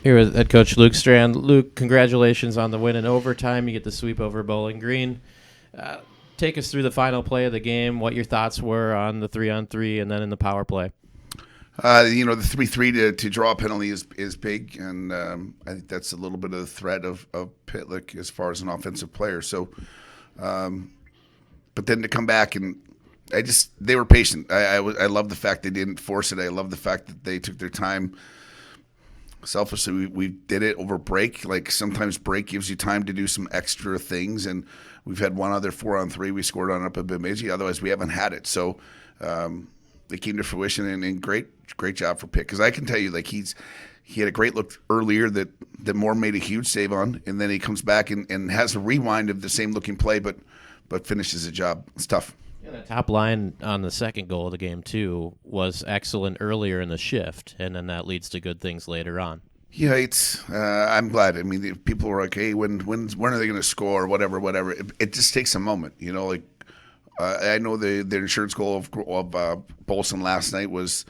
Here with head coach Luke Strand. Luke, congratulations on the win in overtime. You get the sweep over Bowling Green. Take us through the final play of the game, what your thoughts were on the 3-on-3 and then in the power play. The 3-3 to draw a penalty is big, and I think that's a little bit of the threat of Pitlick as far as an offensive player. So, but then to come back and they were patient. I love the fact they didn't force it. I love the fact that they took their time. Selfishly, we did it over break. Like sometimes break gives you time to do some extra things, and we've had one other 4-on-3 we scored on up at Bemidji. Otherwise, we haven't had it. So it came to fruition, and great job for Pitt. Because I can tell you, like he had a great look earlier that Moore made a huge save on, and then he comes back and has a rewind of the same looking play, but finishes the job. It's tough. Yeah, the top line on the second goal of the game, too, was excellent earlier in the shift, and then that leads to good things later on. Yeah, I'm glad. I mean, people were like, "Hey, when are they going to score?" Whatever. It just takes a moment, Like I know the insurance goal of Bolson last night was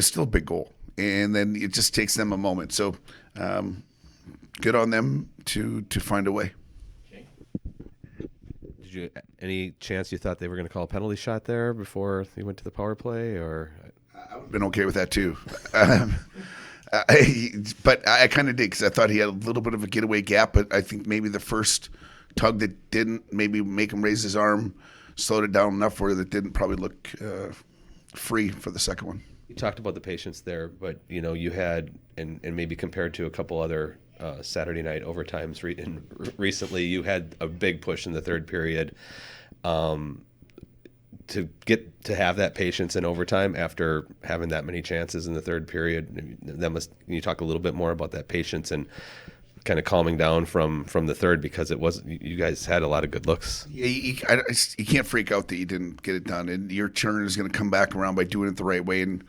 still a big goal, and then it just takes them a moment. So, good on them to find a way. Any chance you thought they were going to call a penalty shot there before they went to the power play, or? I would have been okay with that too. But I kind of did, because I thought he had a little bit of a getaway gap, but I think maybe the first tug that didn't maybe make him raise his arm slowed it down enough where it didn't probably look free for the second one. You talked about the patience there, but you had, and maybe compared to a couple other Saturday night overtimes recently, you had a big push in the third period. To get to have that patience in overtime after having that many chances in the third period, can you talk a little bit more about that patience and kind of calming down from the third, because you guys had a lot of good looks. Yeah, you can't freak out that you didn't get it done, and your turn is going to come back around by doing it the right way. And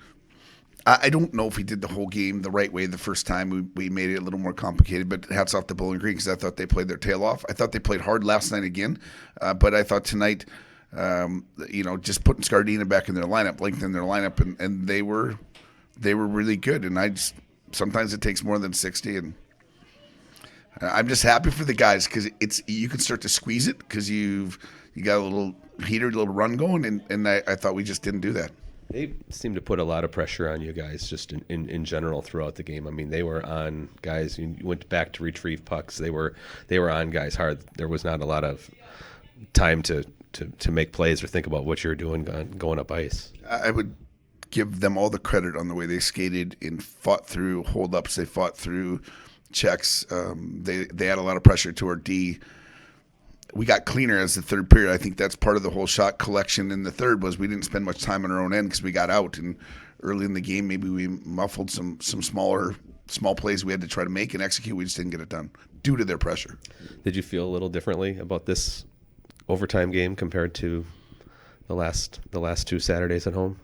I don't know if we did the whole game the right way the first time. We made it a little more complicated, but hats off to Bowling Green, because I thought they played their tail off. I thought they played hard last night again, but I thought tonight, just putting Scardina back in their lineup, lengthening their lineup, and they were really good. And sometimes it takes more than 60, and I'm just happy for the guys, because you can start to squeeze it because you got a little heater, a little run going, and I thought we just didn't do that. They seemed to put a lot of pressure on you guys just in general throughout the game. I mean, they were on guys. You went back to retrieve pucks. They were on guys hard. There was not a lot of time to make plays or think about what you're doing going up ice. I would give them all the credit on the way they skated and fought through hold-ups. They fought through checks. They had a lot of pressure to our D. We got cleaner as the third period. I think that's part of the whole shot collection in the third, was we didn't spend much time on our own end because we got out. And early in the game, maybe we muffled some small plays we had to try to make and execute. We just didn't get it done due to their pressure. Did you feel a little differently about this overtime game compared to the last two Saturdays at home?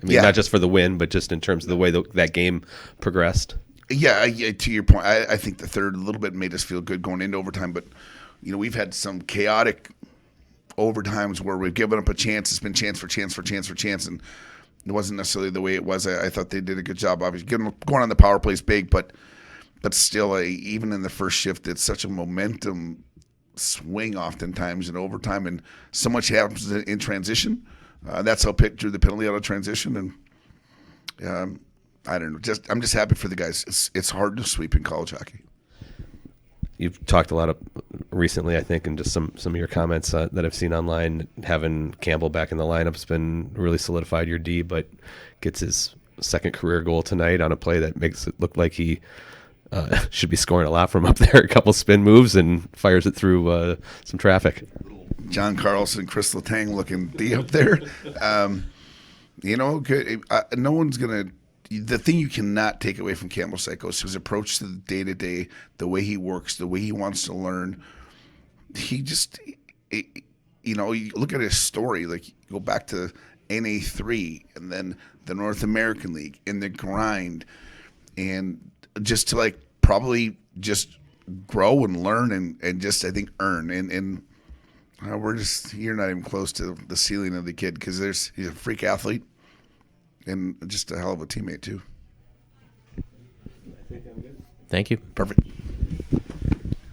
I mean, not just for the win, but just in terms of the way that game progressed. Yeah, to your point, I think the third a little bit made us feel good going into overtime, but we've had some chaotic overtimes where we've given up a chance. It's been chance for chance for chance for chance, and it wasn't necessarily the way it was. I thought they did a good job. Obviously, going on the power play is big, but still, even in the first shift, it's such a momentum swing oftentimes in overtime, and so much happens in transition. That's how Pitt drew the penalty out of transition, and I don't know. I'm just happy for the guys. It's hard to sweep in college hockey. You've talked a lot of recently, I think, and just some of your comments that I've seen online. Having Campbell back in the lineup has been really solidified your D, but gets his second career goal tonight on a play that makes it look like he should be scoring a lot from up there. A couple spin moves and fires it through some traffic. John Carlson, Chris Letang looking D up there. Good. No one's going to. The thing you cannot take away from Campbell Psycho is his approach to the day-to-day, the way he works, the way he wants to learn. He just, you look at his story, like you go back to NA3 and then the North American League and the grind, and just to probably just grow and learn and just, I think, earn. And you're not even close to the ceiling of the kid, because he's a freak athlete. And just a hell of a teammate, too. I think I'm good. Thank you. Perfect.